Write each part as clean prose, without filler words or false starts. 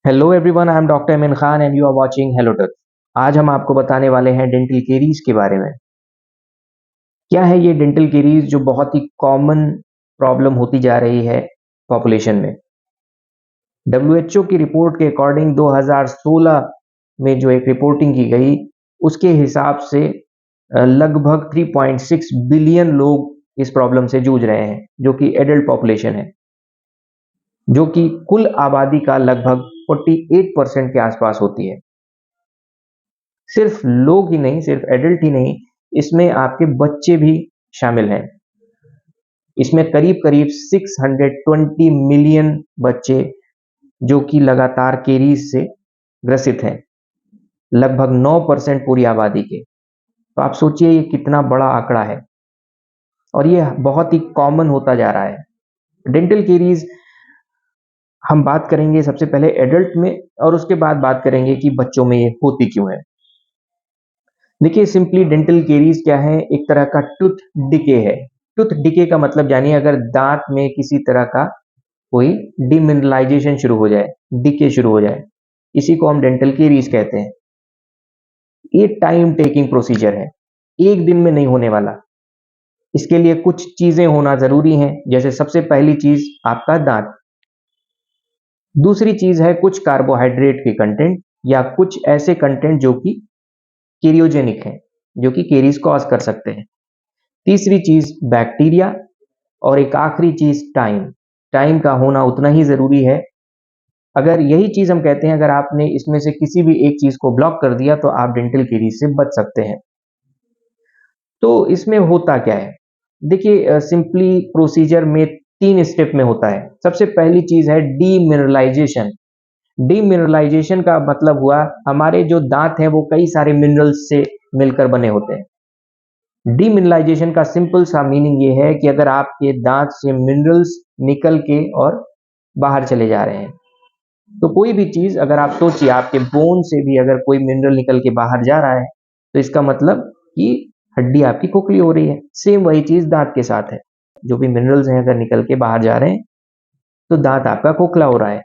Hello everyone, I am doctor Amin Khan and you are watching hello touch. आज हम आपको बताने वाले हैं डेंटल केरीज के बारे में। क्या है ये डेंटल केरीज जो बहुत ही कॉमन प्रॉब्लम होती जा रही है पॉपुलेशन में। डब्ल्यूएचओ की रिपोर्ट के अकॉर्डिंग 2016 में जो एक रिपोर्टिंग की गई उसके हिसाब से लगभग 3.6 बिलियन लोग इस प्रॉब्लम से जूझ रहे हैं, जो कि एडल्ट पॉपुलेशन है, जो कि कुल आबादी का लगभग 48% के आसपास होती है। सिर्फ लोग ही नहीं, सिर्फ एडल्ट ही नहीं, इसमें आपके बच्चे भी शामिल हैं। इसमें करीब करीब 620 मिलियन बच्चे जो कि लगातार केरीज से ग्रसित हैं, लगभग 9% पूरी आबादी के। तो आप सोचिए ये कितना बड़ा आंकड़ा है और ये बहुत ही कॉमन होता जा रहा है। डेंटल केरीज हम बात करेंगे सबसे पहले एडल्ट में और उसके बाद बात करेंगे कि बच्चों में ये होती क्यों है। देखिए, सिंपली डेंटल केरीज क्या है, एक तरह का टूथ डिके है। टूथ डिके का मतलब जानिए, अगर दांत में किसी तरह का कोई डिमिनरलाइजेशन शुरू हो जाए, डिके शुरू हो जाए, इसी को हम डेंटल केरीज कहते हैं। ये टाइम टेकिंग प्रोसीजर है, एक दिन में नहीं होने वाला। इसके लिए कुछ चीजें होना जरूरी हैं, जैसे सबसे पहली चीज आपका दांत, दूसरी चीज है कुछ कार्बोहाइड्रेट के कंटेंट या कुछ ऐसे कंटेंट जो कि केरियोजेनिक है, जो कि केरीज कॉज कर सकते हैं। तीसरी चीज बैक्टीरिया और एक आखिरी चीज टाइम। टाइम का होना उतना ही जरूरी है। अगर यही चीज हम कहते हैं, अगर आपने इसमें से किसी भी एक चीज को ब्लॉक कर दिया तो आप डेंटल केरीज से बच सकते हैं। तो इसमें होता क्या है, देखिए, सिंपली प्रोसीजर में 3 स्टेप में होता है। सबसे पहली चीज है डीमिनरलाइजेशन। डीमिनरलाइजेशन का मतलब हुआ, हमारे जो दांत हैं वो कई सारे मिनरल्स से मिलकर बने होते हैं। डीमिनरलाइजेशन का सिंपल सा मीनिंग ये है कि अगर आपके दांत से मिनरल्स निकल के और बाहर चले जा रहे हैं, तो कोई भी चीज, अगर आप सोचिए आपके बोन से भी अगर कोई मिनरल निकल के बाहर जा रहा है, तो इसका मतलब कि हड्डी आपकी खोखली हो रही है। सेम वही चीज दांत के साथ है, जो भी मिनरल्स हैं अगर निकल के बाहर जा रहे हैं तो दांत आपका खोखला हो रहा है।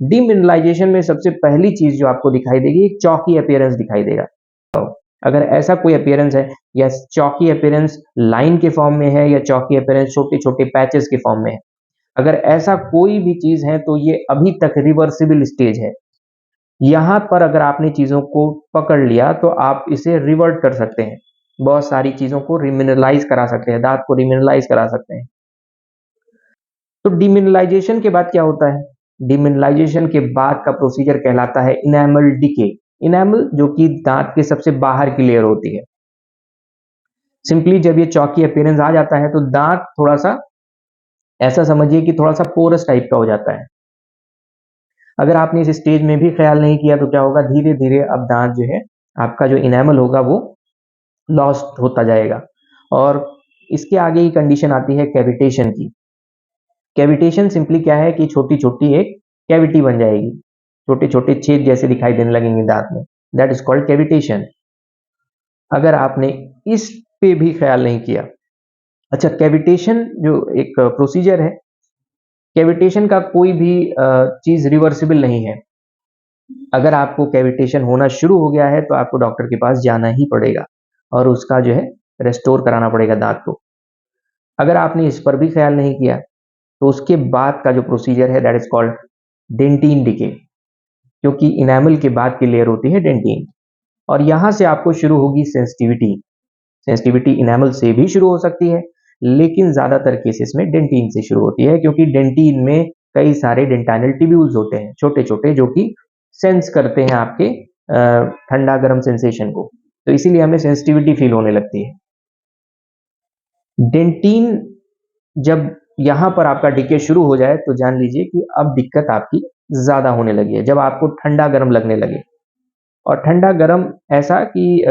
डीमिनरलाइजेशन में सबसे पहली चीज जो आपको दिखाई देगी, एक चौकी अपीयरेंस दिखाई देगा। अगर ऐसा कोई अपीयरेंस है, या चौकी अपीयरेंस लाइन के फॉर्म में है, या चौकी अपीयरेंस छोटे छोटे पैचेस के फॉर्म में है, अगर ऐसा कोई भी चीज है तो ये अभी तक रिवर्सिबल स्टेज है। यहां पर अगर आपने चीजों को पकड़ लिया तो आप इसे रिवर्ट कर सकते हैं, बहुत सारी चीजों को रिमिनरलाइज करा सकते हैं, दांत को रिमिनरलाइज करा सकते हैं। तो डिमिनरलाइजेशन के बाद क्या होता है, डिमिनरलाइजेशन के बाद का प्रोसीजर कहलाता है इनेमल डिके। इनेमल जो कि दांत के सबसे बाहर की लेयर होती है। सिंपली जब ये चौकी अपीयरेंस आ जाता है तो दांत थोड़ा सा, ऐसा समझिए कि थोड़ा सा पोरस टाइप का हो जाता है। अगर आपने इस स्टेज में भी ख्याल नहीं किया तो क्या होगा, धीरे धीरे अब दांत जो है, आपका जो इनेमल होगा वो लॉस्ट होता जाएगा। और इसके आगे ही कंडीशन आती है कैविटेशन की। कैविटेशन सिंपली क्या है कि छोटी छोटी एक कैविटी बन जाएगी, छोटे छोटे छेद जैसे दिखाई देने लगेंगे दांत में, दैट इज कॉल्ड कैविटेशन। अगर आपने इस पे भी ख्याल नहीं किया, अच्छा, कैविटेशन जो एक प्रोसीजर है, कैविटेशन का कोई भी चीज रिवर्सिबल नहीं है। अगर आपको कैविटेशन होना शुरू हो गया है तो आपको डॉक्टर के पास जाना ही पड़ेगा और उसका जो है रेस्टोर कराना पड़ेगा दांत को। अगर आपने इस पर भी ख्याल नहीं किया तो उसके बाद का जो प्रोसीजर है, that is called dentin decay, क्योंकि इनेमल के बाद की लेयर होती है डेंटिन। और यहां से आपको शुरू होगी सेंसिटिविटी। सेंसिटिविटी इनेमल से भी शुरू हो सकती है, लेकिन ज्यादातर केसेस में डेंटिन से शुरू होती है, क्योंकि डेंटिन में कई सारे डेंटाइनल ट्यूब्यूल्स होते हैं, छोटे छोटे, जो कि सेंस करते हैं आपके ठंडा गर्म सेंसेशन को। तो इसीलिए हमें सेंसिटिविटी फील होने लगती है। डेंटिन जब यहां पर आपका डिके शुरू हो जाए तो जान लीजिए कि अब दिक्कत आपकी ज्यादा होने लगी है। जब आपको ठंडा गर्म लगने लगे, और ठंडा गर्म ऐसा कि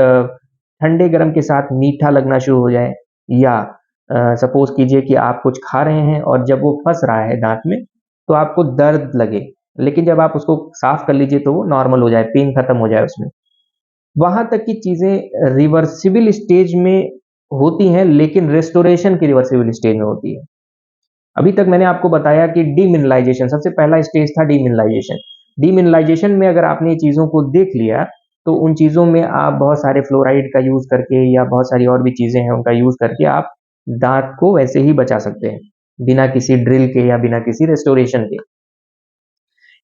ठंडे गर्म के साथ मीठा लगना शुरू हो जाए, या सपोज कीजिए कि आप कुछ खा रहे हैं और जब वो फंस रहा है दांत में तो आपको दर्द लगे, लेकिन जब आप उसको साफ कर लीजिए तो वो नॉर्मल हो जाए, पेन खत्म हो जाए उसमें। वहां तक की चीजें रिवर्सिबल स्टेज में होती हैं, लेकिन रेस्टोरेशन की रिवर्सिबल स्टेज में होती है। अभी तक मैंने आपको बताया कि डीमिनरलाइजेशन सबसे पहला स्टेज था, डीमिनरलाइजेशन। डीमिनरलाइजेशन में अगर आपने चीज़ों को देख लिया तो उन चीज़ों में आप बहुत सारे फ्लोराइड का यूज़ करके या बहुत सारी और भी चीज़ें हैं उनका यूज़ करके आप दांत को वैसे ही बचा सकते हैं, बिना किसी ड्रिल के या बिना किसी रेस्टोरेशन के।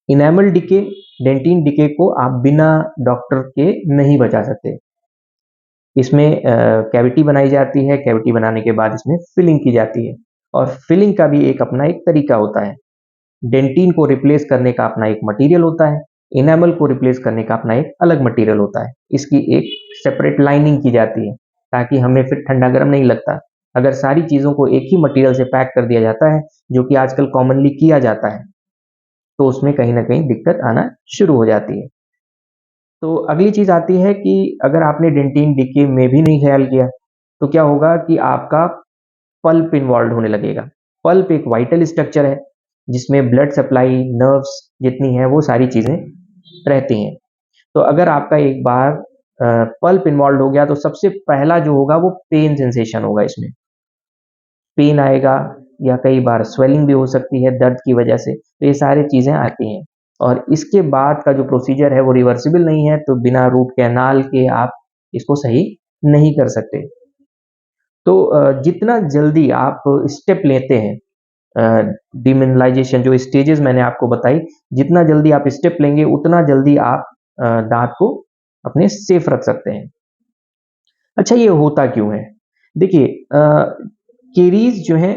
इनेमल डिके, डेंटिन डिके को आप बिना डॉक्टर के नहीं बचा सकते। इसमें कैविटी बनाई जाती है, कैविटी बनाने के बाद इसमें फिलिंग की जाती है और फिलिंग का भी एक अपना एक तरीका होता है। डेंटिन को रिप्लेस करने का अपना एक मटेरियल होता है, इनेमल को रिप्लेस करने का अपना एक अलग मटेरियल होता है। इसकी एक सेपरेट लाइनिंग की जाती है ताकि हमें फिर ठंडा गर्म नहीं लगता। अगर सारी चीज़ों को एक ही मटेरियल से पैक कर दिया जाता है, जो कि आजकल कॉमनली किया जाता है, तो उसमें कहीं न कहीं दिक्कत आना शुरू हो जाती है। तो अगली चीज़ आती है कि अगर आपने डेंटिन डिके में भी नहीं ख्याल किया, तो क्या होगा कि आपका पल्प इन्वॉल्व होने लगेगा। पल्प एक वाइटल स्ट्रक्चर है, जिसमें ब्लड सप्लाई, नर्व्स जितनी हैं वो सारी चीज़ें रहती हैं। तो अगर आपका एक बार पल्प इन्वॉल्व हो गया तो सबसे पहला जो होगा वो पेन सेंसेशन होगा इसमें। पेन आएगा या कई बार स्वेलिंग भी हो सकती है दर्द की वजह से, तो ये सारी चीज़ें आती हैं। और इसके बाद का जो प्रोसीजर है वो रिवर्सिबल नहीं है, तो बिना रूट कैनाल के आप इसको सही नहीं कर सकते। तो जितना जल्दी आप स्टेप लेते हैं डिमिनरलाइजेशन जो स्टेजेस मैंने आपको बताई, जितना जल्दी आप स्टेप लेंगे उतना जल्दी आप दाँत को अपने सेफ रख सकते हैं। अच्छा ये होता क्यों है? देखिए केरीज़ जो है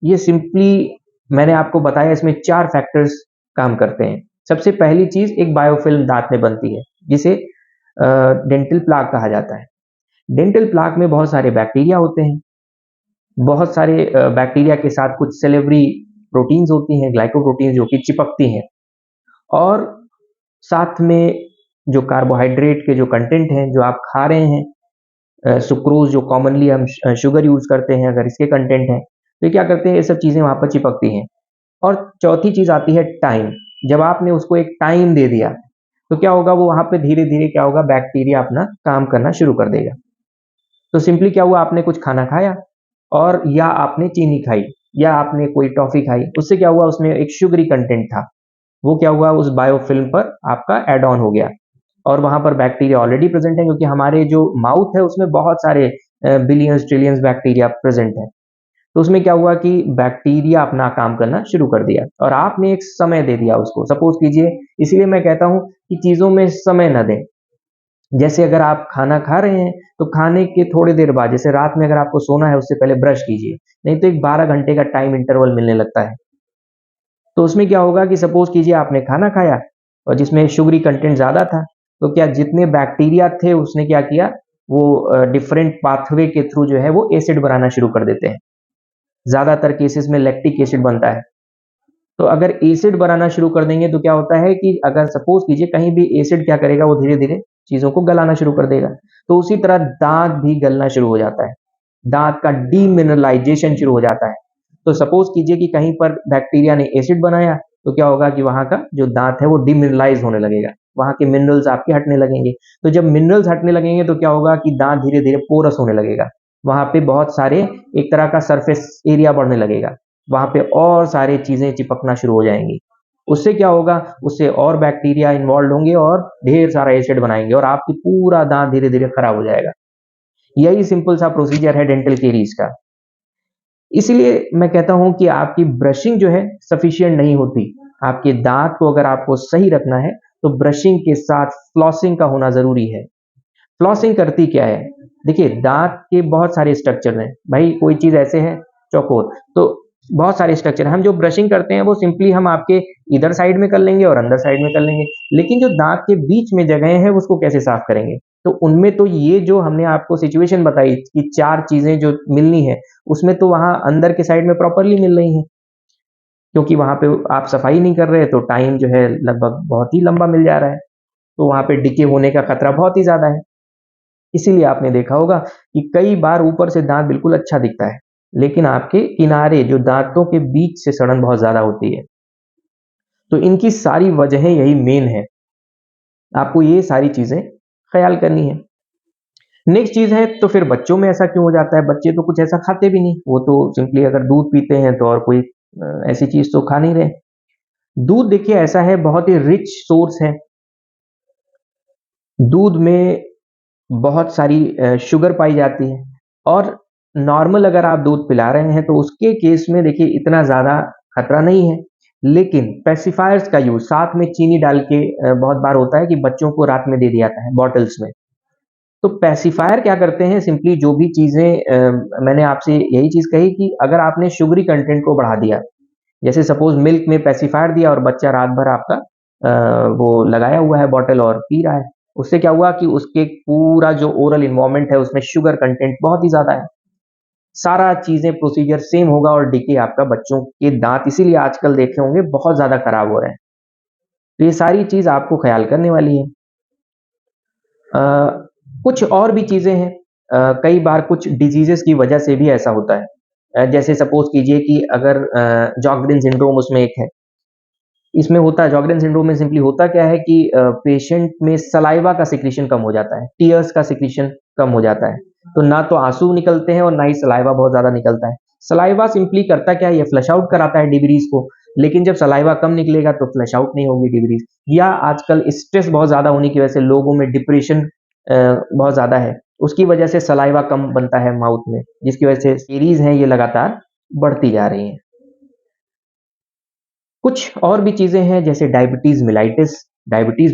ये सिंपली मैंने आपको बताया इसमें 4 फैक्टर्स काम करते हैं। सबसे पहली चीज़ एक बायोफ़िल्म दाँत में बनती है, जिसे डेंटल प्लाक कहा जाता है। डेंटल प्लाक में बहुत सारे बैक्टीरिया होते हैं, बहुत सारे बैक्टीरिया के साथ कुछ सेलेब्री प्रोटीन्स होती हैं, ग्लाइकोप्रोटीन्स जो कि चिपकती हैं और साथ में जो कार्बोहाइड्रेट के जो कंटेंट हैं, जो आप खा रहे हैं सुक्रोज़ जो कॉमनली हम शुगर यूज़ करते हैं अगर इसके कंटेंट हैं, तो ये क्या करते हैं ये सब चीज़ें वहाँ पर चिपकती हैं। और चौथी चीज़ आती है टाइम, जब आपने उसको एक टाइम दे दिया, तो क्या होगा वो वहाँ पे धीरे-धीरे क्या होगा बैक्टीरिया अपना काम करना शुरू कर देगा। तो सिंपली क्या हुआ आपने कुछ खाना खाया और या आपने चीनी खाई या आपने कोई टॉफ़ी खाई, उससे क्या हुआ उसमें एक शुगरी कंटेंट था। वो क्या हुआ उस बायोफ़िल्म पर आपका ऐड ऑन हो गया और वहाँ पर बैक्टीरिया ऑलरेडी प्रेज़ेंट है क्योंकि हमारे जो माउथ है उसमें बहुत सारे बिलियंस, ट्रिलियंस बैक्टीरिया प्रेज़ेंट हैं। तो उसमें क्या हुआ कि बैक्टीरिया अपना काम करना शुरू कर दिया और आपने एक समय दे दिया उसको। सपोज़ कीजिए इसीलिए मैं कहता हूँ कि चीज़ों में समय ना दें। जैसे अगर आप खाना खा रहे हैं, तो खाने के थोड़ी देर बाद जैसे रात में अगर आपको सोना है उससे पहले ब्रश कीजिए, नहीं तो एक 12 घंटे का टाइम इंटरवल मिलने लगता है। तो उसमें क्या होगा कि सपोज़ कीजिए आपने खाना खाया और जिसमें शुगरी कंटेंट ज़्यादा था, तो क्या जितने बैक्टीरिया थे उसने क्या किया, वो डिफरेंट पाथवे के थ्रू जो है वो एसिड बनाना शुरू कर देते हैं। ज़्यादातर केसेस में लैक्टिक एसिड बनता है। तो अगर एसिड बनाना शुरू कर देंगे तो क्या होता है कि अगर सपोज़ कीजिए कहीं भी एसिड क्या करेगा वो धीरे-धीरे चीज़ों को गलाना शुरू कर देगा। तो उसी तरह दाँत भी गलना शुरू हो जाता है। दाँत का डीमिनरलाइज़ेशन शुरू हो जाता है। तो सपोज़ कीजिए कि कहीं पर बैक्टीरिया ने एसिड बनाया, तो क्या होगा कि वहाँ का जो दाँत है वो डीमिनरलाइज़ होने लगेगा। वहाँ के मिनरल्स आपके हटने लगेंगे। तो जब मिनरल्स हटने लगेंगे तो क्या होगा कि दाँत धीरे-धीरे पोरस होने लगेगा। वहाँ पे बहुत सारे एक तरह का सरफेस एरिया बढ़ने लगेगा। वहाँ पे और सारी चीज़ें चिपकना शुरू हो जाएँगी। उससे क्या होगा, उससे और बैक्टीरिया इन्वॉल्वड होंगे और ढेर सारा एसिड बनाएँगे और आपकी पूरा दाँत धीरे-धीरे खराब हो जाएगा। यही सिंपल सा प्रोसीजर है डेंटल केरीज़ का। इसीलिए मैं कहता हूँ कि आपकी ब्रशिंग जो है सफिशिएंट नहीं होती। आपके दाँत को अगर आपको सही रखना है, तो ब्रशिंग के साथ फ्लॉसिंग का होना ज़रूरी है। फ्लॉसिंग करती क्या है? देखिए दाँत के बहुत सारे स्ट्रक्चर हैं। भाई कोई चीज़ ऐसे है चौकोर, तो बहुत सारे स्ट्रक्चर हैं। हम जो ब्रशिंग करते हैं वो सिंपली हम आपके इधर साइड में कर लेंगे और अंदर साइड में कर लेंगे। लेकिन जो दाँत के बीच में जगहें हैं उसको कैसे साफ करेंगे? तो उनमें तो ये जो हमने आपको सिचुएशन बताई कि 4 चीज़ें जो मिलनी है, उसमें तो वहाँ अंदर के साइड में प्रॉपर्ली मिल रही हैं। क्योंकि वहाँ पे आप सफाई नहीं कर रहे तो टाइम जो है लगभग बहुत ही लंबा मिल जा रहा है। तो वहाँ पे डिके होने का खतरा बहुत ही ज़्यादा है। इसीलिए आपने देखा होगा कि कई बार ऊपर से दाँत बिल्कुल अच्छा दिखता है, लेकिन आपके किनारे जो दाँतों के बीच से सड़न बहुत ज़्यादा होती है। तो इनकी सारी वजहें यही मेन है। आपको ये सारी चीज़ें ख़याल करनी है। नेक्स्ट चीज़ है तो फिर बच्चों में ऐसा क्यों हो जाता है? बच्चे तो कुछ ऐसा खाते भी नहीं, वो तो सिंपली अगर दूध पीते हैं तो और कोई ऐसी चीज़ तो खा नहीं रहे। दूध देखिए ऐसा है, बहुत ही रिच सोर्स है। दूध में बहुत सारी शुगर पाई जाती है और नॉर्मल अगर आप दूध पिला रहे हैं तो उसके केस में देखिए इतना ज़्यादा खतरा नहीं है। लेकिन पेसिफायर्स का यूज़ साथ में चीनी डाल के बहुत बार होता है कि बच्चों को रात में दे दिया जाता है बॉटल्स में। तो पेसिफायर क्या करते हैं, सिंपली जो भी चीज़ें मैंने आपसे यही चीज़ कही कि अगर आपने शुगरी कंटेंट को बढ़ा दिया, जैसे सपोज़ मिल्क में पेसिफायर दिया और बच्चा रात भर आपका वो लगाया हुआ है बॉटल और पी रहा है। उससे क्या हुआ कि उसके पूरा जो ओरल एनवायरनमेंट है उसमें शुगर कंटेंट बहुत ही ज़्यादा है। सारा चीज़ें प्रोसीजर सेम होगा और डिके आपका बच्चों के दाँत इसीलिए आजकल देखे होंगे बहुत ज़्यादा खराब हो रहे हैं। तो ये सारी चीज़ आपको ख़्याल करने वाली है। अ, कुछ और भी चीज़ें हैं। कई बार कुछ डिज़ीज़ेज़ की वजह से भी ऐसा होता है। जैसे सपोज़ कीजिए कि अगर जॉगरेन सिंड्रोम उसमें एक है। इसमें होता है जॉगरेन सिंड्रोम में सिंपली होता क्या है कि पेशेंट में सलाइवा का सिक्रीशन कम हो जाता है, टीयर्स का सिक्रीशन कम हो जाता है। तो ना तो आँसू निकलते हैं और ना ही सलाइवा बहुत ज़्यादा निकलता है। सलाइवा सिंपली करता क्या है, ये फ्लश आउट कराता है डिवरीज़ को, लेकिन जब सलाइवा कम निकलेगा तो फ्लश आउट नहीं होगी डिवरीज़। या आजकल स्ट्रेस बहुत ज़्यादा होने की वजह से लोगों में डिप्रेशन बहुत ज़्यादा है, उसकी वजह से सलाइवा कम बनता है माउथ में, जिसकी वजह से कैरीज़ हैं ये लगातार बढ़ती जा रही हैं। कुछ और भी चीज़ें हैं जैसे डायबिटीज़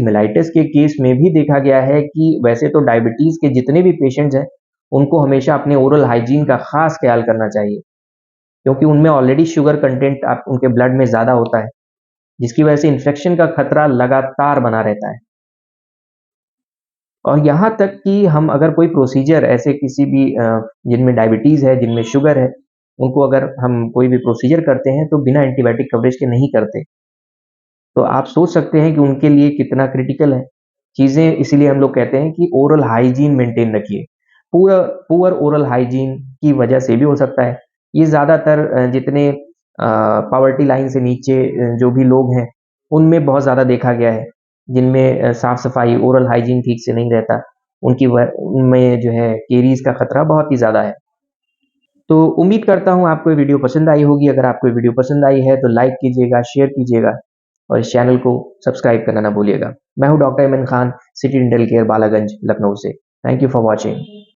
मेलाइटिस के केस में भी देखा गया है कि वैसे तो डायबिटीज़ के जितने भी पेशेंट्स हैं, उनको हमेशा अपने ओरल हाइजीन का ख़ास ख़्याल करना चाहिए, क्योंकि उनमें ऑलरेडी शुगर कंटेंट आप उनके ब्लड में ज़्यादा होता है, जिसकी वजह से इन्फेक्शन का खतरा लगातार बना रहता है। और यहाँ तक कि हम अगर कोई प्रोसीजर ऐसे किसी भी जिनमें डायबिटीज़ है, जिनमें शुगर है, उनको अगर हम कोई भी प्रोसीजर करते हैं, तो बिना एंटीबायोटिक कवरेज के नहीं करते। तो आप सोच सकते हैं कि उनके लिए कितना क्रिटिकल है। चीज़ें इसीलिए हम लोग कहते हैं कि ओरल हाइजीन मेंटेन रखिए। पुअर पुअर ओरल हाइजीन की वजह से भी हो सकता है। ये ज़्यादातर जितने पॉवर्टी लाइन से नीचे जो भी लोग हैं, उनमें बहुत ज़्यादा देखा गया है, जिनमें साफ-सफाई, ओरल हाइजीन ठीक से नहीं रहता। उनमें जो है कैरीज़ का खतरा बहुत ही ज़्यादा है। तो उम्मीद करता हूँ आपको ये वीडियो पसंद आई होगी। अगर आपको ये वीडियो पसंद आई है तो लाइक कीजिएगा, शेयर कीजिएगा और इस चैनल को सब्सक्राइब करना ना भूलिएगा। मैं हूँ doctor Iman Khan, city dental care Balaganj, Lucknow से। Thank you for watching.